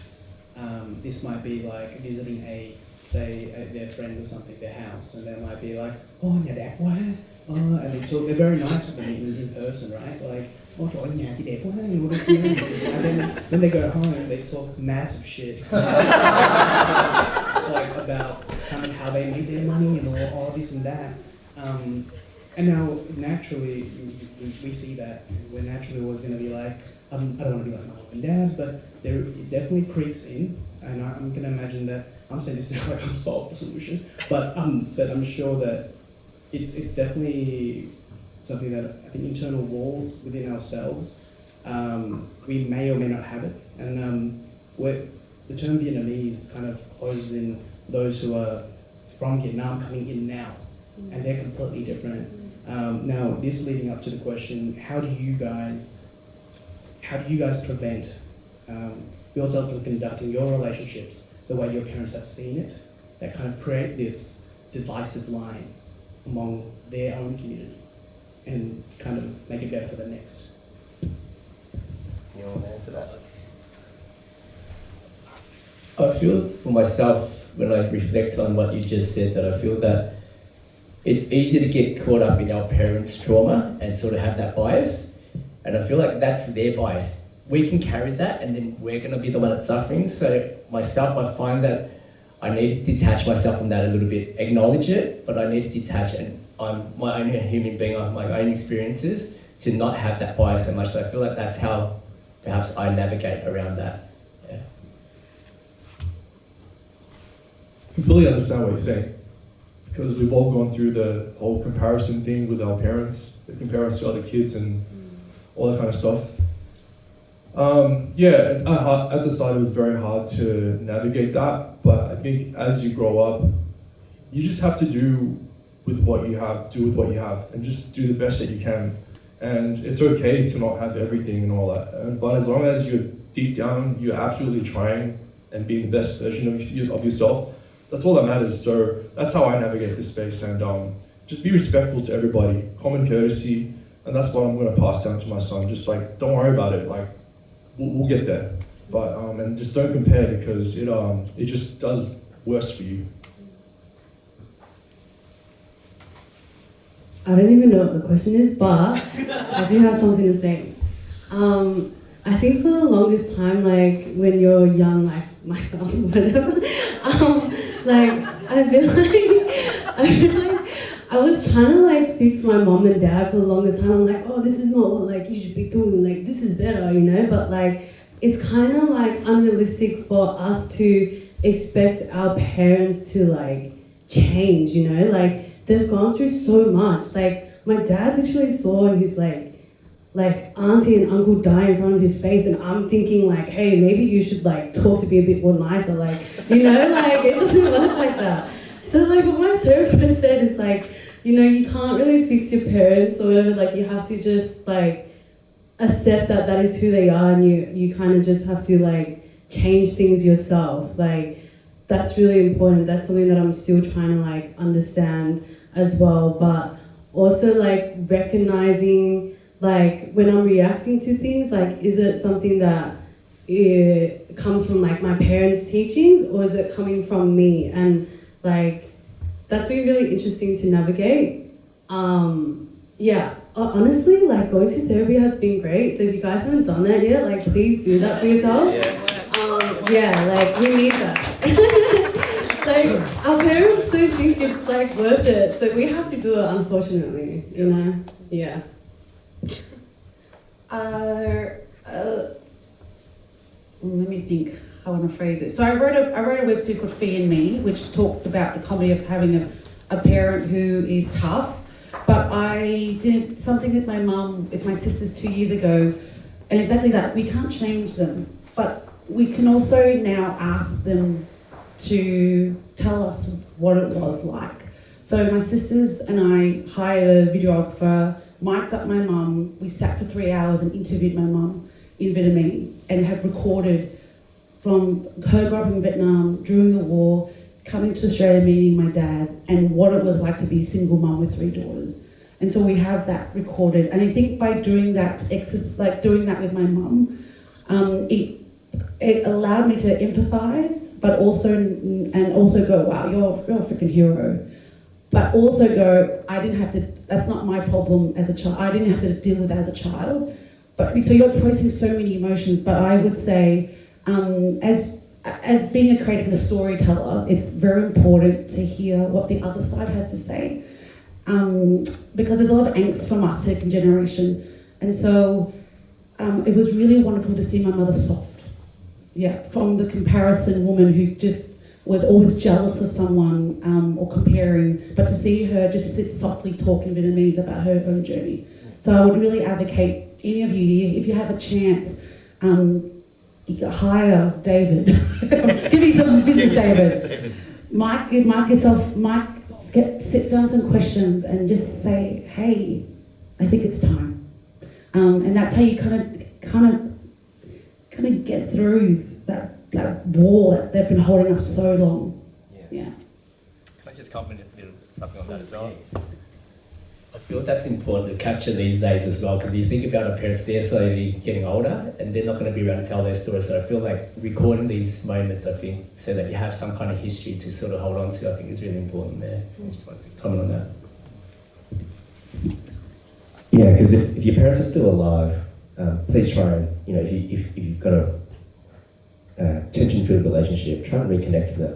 This might be like visiting their friend or something, their house, and they might be like, oh, nhà đẹp quá, and they're very nice with them in person, right? Like, oh, trời ơi, nhà chị đẹp quá, you know, and then when they go home, they talk massive shit. Like about kind of how they make their money and all this and that. And now naturally we see that we're naturally always going to be like, I don't want to be like my mom and dad, but it definitely creeps in, and I'm going to imagine that, I'm saying this now like I'm solved the solution, but I'm sure that it's definitely something that I think internal walls within ourselves, we may or may not have it, and the term Vietnamese kind of closes in those who are from Vietnam coming in now, and they're completely different. Now, this leading up to the question, how do you guys prevent yourself from conducting your relationships the way your parents have seen it, that kind of create this divisive line among their own community, and kind of make it better for the next? You want to answer that? I feel for myself, when I reflect on what you just said, that I feel that it's easy to get caught up in our parents' trauma and sort of have that bias. And I feel like that's their bias. We can carry that, and then we're going to be the one that's suffering. So myself, I find that I need to detach myself from that a little bit, acknowledge it, but I need to detach, and I'm my own human being, I have my own experiences, to not have that bias so much. So I feel like that's how perhaps I navigate around that. Yeah. Completely understand what you're saying, because we've all gone through the whole comparison thing with our parents, the comparison to other kids and all that kind of stuff. At the start it was very hard to navigate that, but I think as you grow up, you just have to do with what you have, and just do the best that you can. And it's okay to not have everything and all that, but as long as you're deep down, you're absolutely trying and being the best version of yourself, that's all that matters. So that's how I navigate this space, and just be respectful to everybody, common courtesy, and that's what I'm going to pass down to my son. Just like, don't worry about it, like we'll get there, but and just don't compare, because it just does worse for you. I don't even know what the question is, but I do have something to say. I think for the longest time, like when you're young, like myself, whatever, like I feel like I was trying to like fix my mom and dad for the longest time. I'm like, oh, this is not what like you should be doing. Like this is better, you know. But like it's kind of like unrealistic for us to expect our parents to like change, you know, like. They've gone through so much. Like my dad literally saw his like auntie and uncle die in front of his face, and I'm thinking like, hey, maybe you should like talk to me a bit more nicer, like, you know, like it doesn't work like that. So like what my therapist said is like, you know, you can't really fix your parents or whatever. Like you have to just like accept that that is who they are, and you kind of just have to like change things yourself. Like that's really important. That's something that I'm still trying to like understand as well, but also like recognizing like when I'm reacting to things, like is it something that it comes from like my parents' teachings, or is it coming from me? And like that's been really interesting to navigate. Honestly, like going to therapy has been great. So if you guys haven't done that yet, like please do that for yourself. Like we need that. Like our parents don't think it's like worth it, so we have to do it, unfortunately, you know. Yeah. Let me think how I want to phrase it. So I wrote a web series called Fee and Me, which talks about the comedy of having a parent who is tough, but I did something with my mum, with my sisters 2 years ago, and exactly that. We can't change them, but we can also now ask them to tell us what it was like. So my sisters and I hired a videographer, mic'd up my mum, we sat for 3 hours and interviewed my mum in Vietnamese and have recorded from her growing up in Vietnam during the war, coming to Australia, meeting my dad, and what it was like to be a single mum with 3 daughters. And so we have that recorded. And I think by doing that exercise, like doing that with my mum, it allowed me to empathise, but also go, wow, you're a freaking hero. But also go, I didn't have to, that's not my problem as a child. I didn't have to deal with that as a child. But so you're processing so many emotions, but I would say, as being a creative and a storyteller, it's very important to hear what the other side has to say, because there's a lot of angst from our second generation, and so it was really wonderful to see my mother soft, from the comparison woman who just was always jealous of someone or comparing, but to see her just sit softly talking Vietnamese about her own journey. So I would really advocate, any of you here, if you have a chance, you can hire David. Give me some business, David. Sit down some questions and just say, hey, I think it's time. And that's how you kind of get through that wall that they've been holding up so long. Yeah. Can I just comment a bit of something on that as well? I feel that's important to capture these days as well, because you think about our parents, they're slowly getting older and they're not going to be around to tell their story. So I feel like recording these moments, I think, so that you have some kind of history to sort of hold on to, I think is really important there. I just wanted to comment on that. Yeah, because if your parents are still alive, please try and, if you've got a tension-filled relationship, try and reconnect with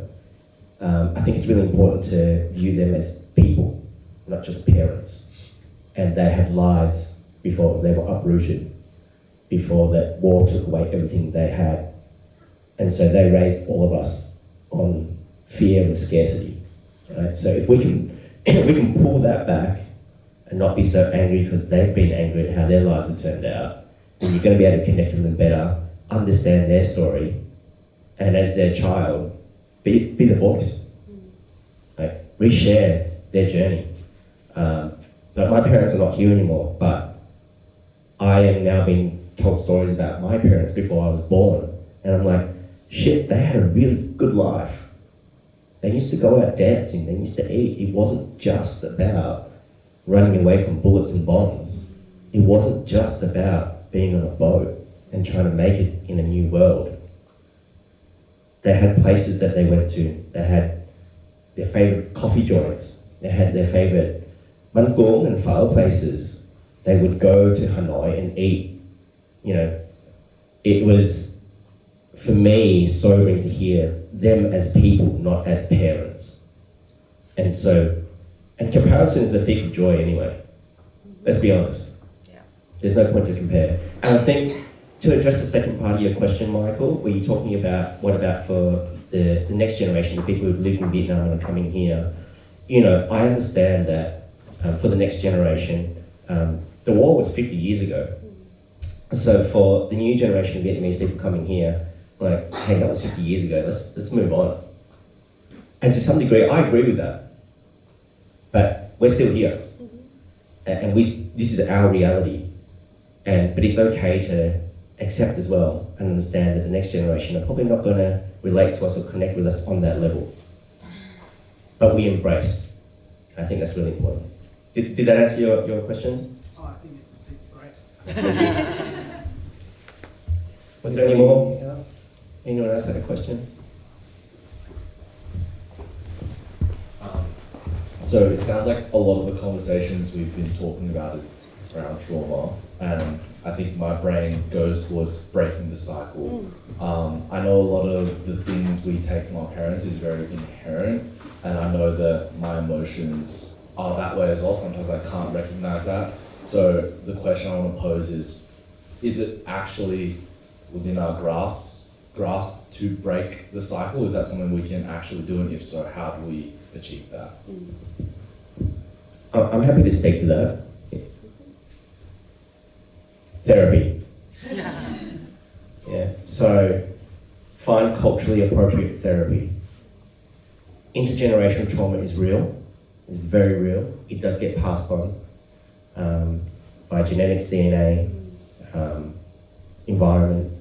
them. I think it's really important to view them as people, not just parents. And they had lives before they were uprooted, before that war took away everything they had. And so they raised all of us on fear and scarcity. Right? So if we can pull that back and not be so angry because they've been angry at how their lives have turned out, then you're going to be able to connect with them better, understand their story, and as their child, be the voice. Right? Reshare their journey. Like my parents are not here anymore, but I am now being told stories about my parents before I was born, and I'm like, shit, they had a really good life. They used to go out dancing, they used to eat. It wasn't just about running away from bullets and bombs. It wasn't just about being on a boat and trying to make it in a new world. They had places that they went to. They had their favorite coffee joints. They had their favorite Bánh cuốn and phở places. They would go to Hanoi and eat. It was, for me, sobering to hear them as people, not as parents. And comparison is a thief of joy anyway. Let's be honest. Yeah. There's no point to compare. And I think, to address the second part of your question, Michael, were you talking about what about for the next generation, the people who've lived in Vietnam and are coming here? I understand that for the next generation, the war was 50 years ago. So for the new generation of Vietnamese people coming here, like, hey, that was 50 years ago, let's move on. And to some degree, I agree with that. But we're still here. And this is our reality. But it's okay to accept as well and understand that the next generation are probably not going to relate to us or connect with us on that level. But we embrace. I think that's really important. Did that answer your question? Oh, I think it did great. Was there any more? Anyone else had a question? So it sounds like a lot of the conversations we've been talking about is around trauma, and I think my brain goes towards breaking the cycle. I know a lot of the things we take from our parents is very inherent, and I know that my emotions are that way as well. Sometimes I can't recognize that. So the question I want to pose is it actually within our grasp to break the cycle? Is that something we can actually do, and if so, how do we achieve that. I'm happy to speak to that. Therapy. Yeah. So find culturally appropriate therapy. Intergenerational trauma is real. It's very real. It does get passed on by genetics, DNA, environment.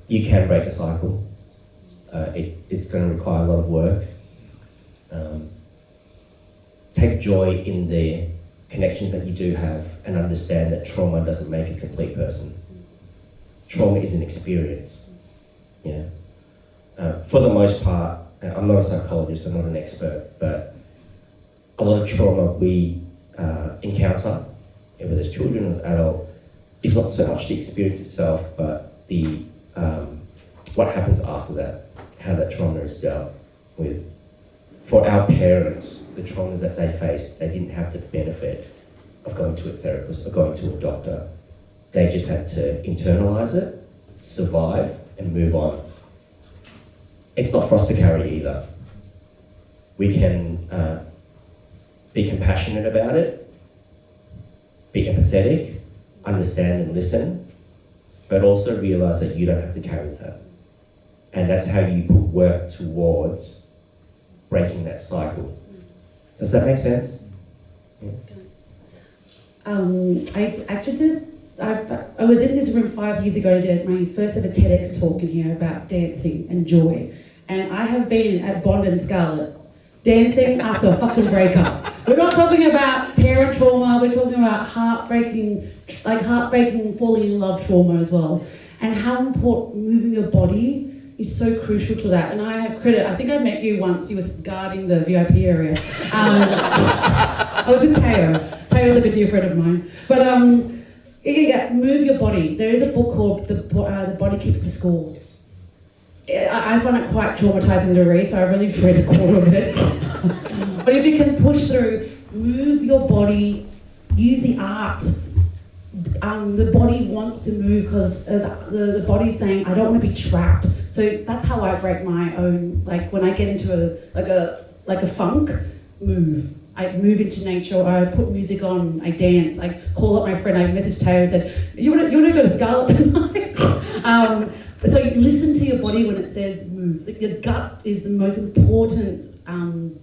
You can break a cycle. It's going to require a lot of work. Take joy in the connections that you do have and understand that trauma doesn't make a complete person. Trauma is an experience. Yeah. For the most part, I'm not a psychologist, I'm not an expert, but a lot of trauma we encounter, whether it's children or as adult, is not so much the experience itself, but the what happens after that, how that trauma is dealt with. For our parents, the traumas that they faced, they didn't have the benefit of going to a therapist or going to a doctor. They just had to internalize it, survive, and move on. It's not for us to carry either. We can be compassionate about it, be empathetic, understand and listen, but also realize that you don't have to carry that. And that's how you put work towards breaking that cycle. Does that make sense? Yeah. I was in this room 5 years ago, did my first ever TEDx talk in here about dancing and joy. And I have been at Bond and Scarlett dancing after a fucking breakup. We're not talking about parent trauma, we're talking about heartbreaking falling in love trauma as well. And how important moving your body is so crucial to that. And I have credit, I think I met you once, you was guarding the VIP area. I was with Teo. Teo's a good dear friend of mine. But move your body. There is a book called The Body Keeps the Score. Yes. I find it quite traumatizing to read, so I've only read a quarter of it. But if you can push through, move your body, use the art. The body wants to move because the body's saying, I don't want to be trapped. So that's how I break my own, like when I get into a funk, move. I move into nature, or I put music on, I dance, I call up my friend, I message Taylor and said, you want to go to Scarlett tonight? So you listen to your body when it says move. Like your gut is the most important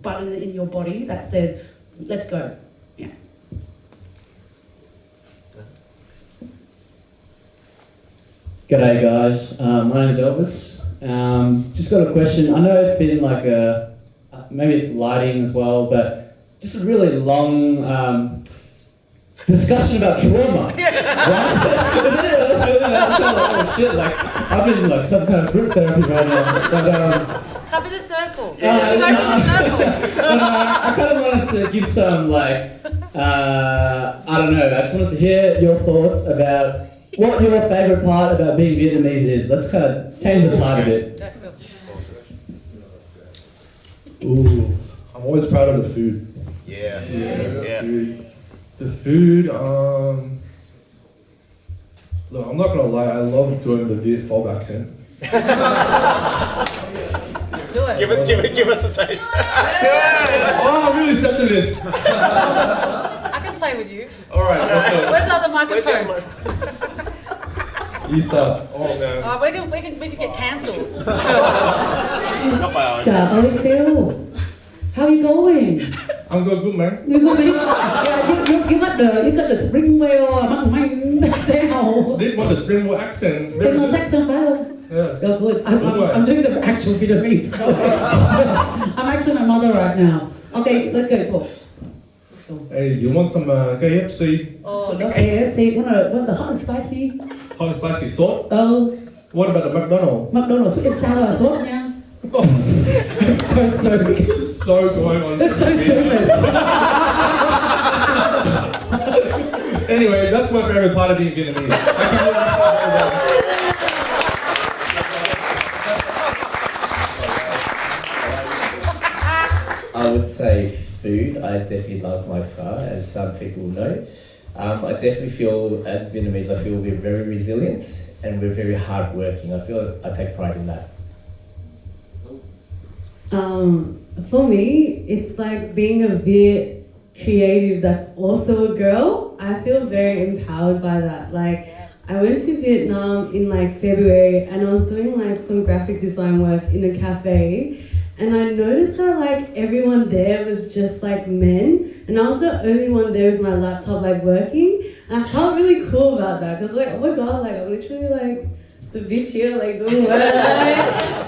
button in your body that says, let's go. Yeah. G'day guys, my name is Elvis. Just got a question. I know it's been like maybe it's lighting as well, but just a really long discussion about trauma. Oh shit, like I'm in like some kind of group therapy right now. But, Come in the circle. yeah, You should open the circle. I kind of wanted to give some like, I don't know, I just wanted to hear your thoughts about what your favourite part about being Vietnamese is. Let's kind of change the tide a bit. Ooh, I'm always proud of the food. Yeah. The food, look, I'm not gonna lie, I love doing the Viet Pho accent. Do it. Give us a taste. Oh, I'm really accepting this. I can play with you. Alright, Where's the other microphone? you start. Oh no. Oh, we can get cancelled. Phil, how are you going? I'm good, man. You got the spring wheel, Did want the springboard accent. Yeah. You're good. I'm doing the actual Vietnamese. I'm actually my mother right now. Okay, let's go talk. Let's go. Hey, you want some KFC? Oh, no KFC. Want the hot and spicy? Hot and spicy sauce? Oh, What about the McDonald's? McDonald's sweet and sour sauce now. It's so This is so going on. It's so stupid. Anyway, that's my favorite part of being Vietnamese. I can do that very well. I would say food. I definitely love my pho, as some people know. I definitely feel, as Vietnamese, I feel we're very resilient and we're very hardworking. I feel I take pride in that. For me, it's like being a Viet creative that's also a girl. I feel very empowered by that. Like, I went to Vietnam in like February and I was doing like some graphic design work in a cafe, and I noticed that like everyone there was just like men, and I was the only one there with my laptop like working, and I felt really cool about that because like, oh my god, like I'm literally like the bitch here like doing work.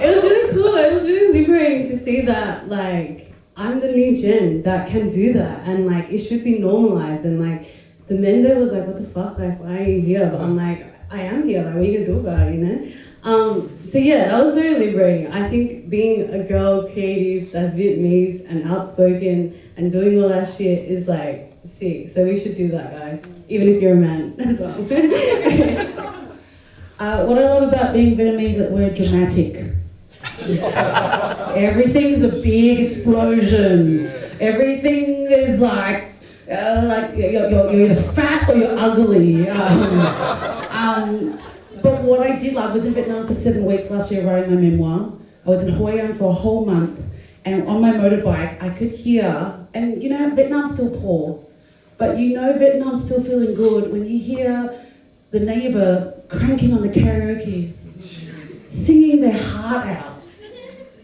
It was really cool. It was really liberating to see that like I'm the new gen that can do that, and like it should be normalized. And like the men there was like, what the fuck, like why are you here? But I'm like, I am here, like what are you gonna do about it, you know? So yeah, that was very liberating. I think being a girl creative that's Vietnamese and outspoken and doing all that shit is like sick. So we should do that, guys, even if you're a man as well. What I love about being Vietnamese is that we're dramatic. Everything's a big explosion. Everything is like you're either fat or you're ugly. But what I did love was in Vietnam for 7 weeks last year writing my memoir. I was in Hoi An for a whole month, and on my motorbike I could hear, and you know, Vietnam's still poor, but you know Vietnam's still feeling good when you hear the neighbour cranking on the karaoke, singing their heart out.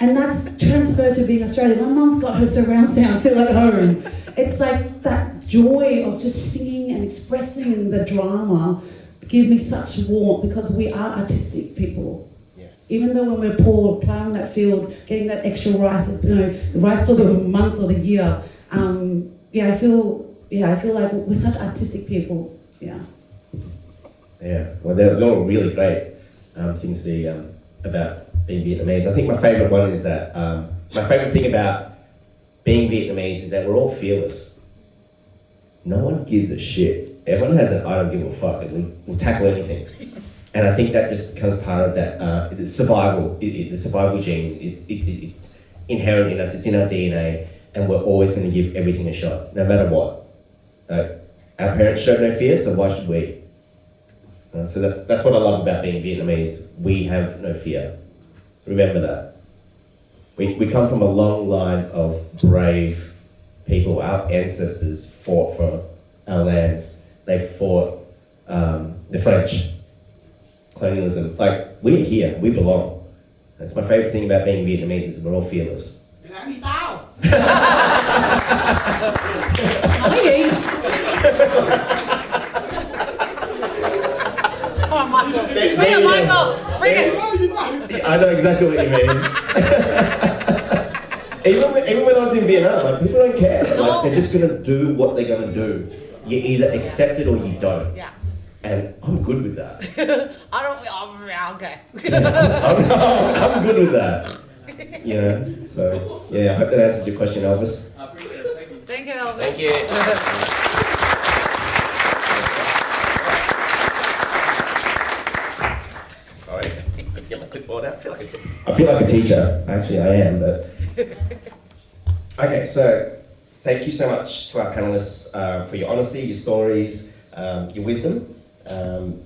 And that's transferred to being Australian. My mum's got her surround sound still at home. It's like that joy of just singing and expressing the drama gives me such warmth because we are artistic people. Yeah. Even though when we're poor, ploughing that field, getting that extra rice, you know, the rice for the month or the year, I feel like we're such artistic people. Yeah. Yeah, well, they're all really great things to see about being Vietnamese. I think my favourite one is that my favourite thing about being Vietnamese is that we're all fearless. No one gives a shit. Everyone has an I don't give a fuck, and we'll tackle anything. And I think that just becomes part of that the survival gene. It's inherent in us. It's in our DNA, and we're always going to give everything a shot, no matter what. Our parents showed no fear, so why should we? So that's what I love about being Vietnamese. We have no fear. Remember that. We come from a long line of brave people. Our ancestors fought for our lands. They fought the French, colonialism. Like, we're here, we belong. That's my favourite thing about being Vietnamese is we're all fearless. Come on, Michael. Bring it, Michael. Bring it. I know exactly what you mean. even when I was in Vietnam, like, people don't care. Like, they're just gonna do what they're gonna do. You either accept it or you don't. Yeah. And I'm good with that. Okay. I'm good with that. You know, so yeah, I hope that answers your question, Elvis. Thank you, Elvis. Thank you. Sorry, get my clipboard out. I feel like a teacher. Actually, I am, but okay. So, thank you so much to our panelists for your honesty, your stories, your wisdom, and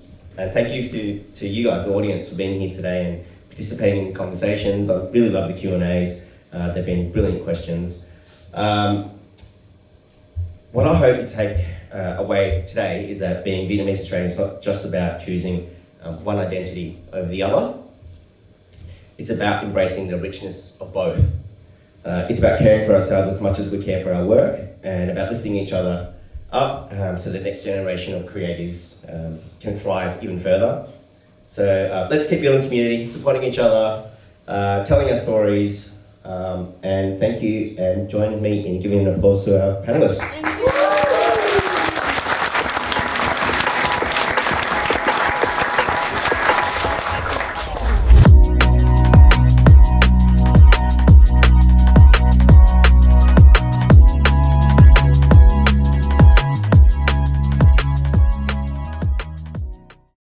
thank you to you guys, the audience, for being here today and participating in the conversations. I really love the Q&As. They've been brilliant questions. What I hope you take away today is that being Vietnamese Australian is not just about choosing one identity over the other. It's about embracing the richness of both. It's about caring for ourselves as much as we care for our work, and about lifting each other up so the next generation of creatives can thrive even further. So let's keep building community, supporting each other, telling our stories, and thank you, and join me in giving an applause to our panelists.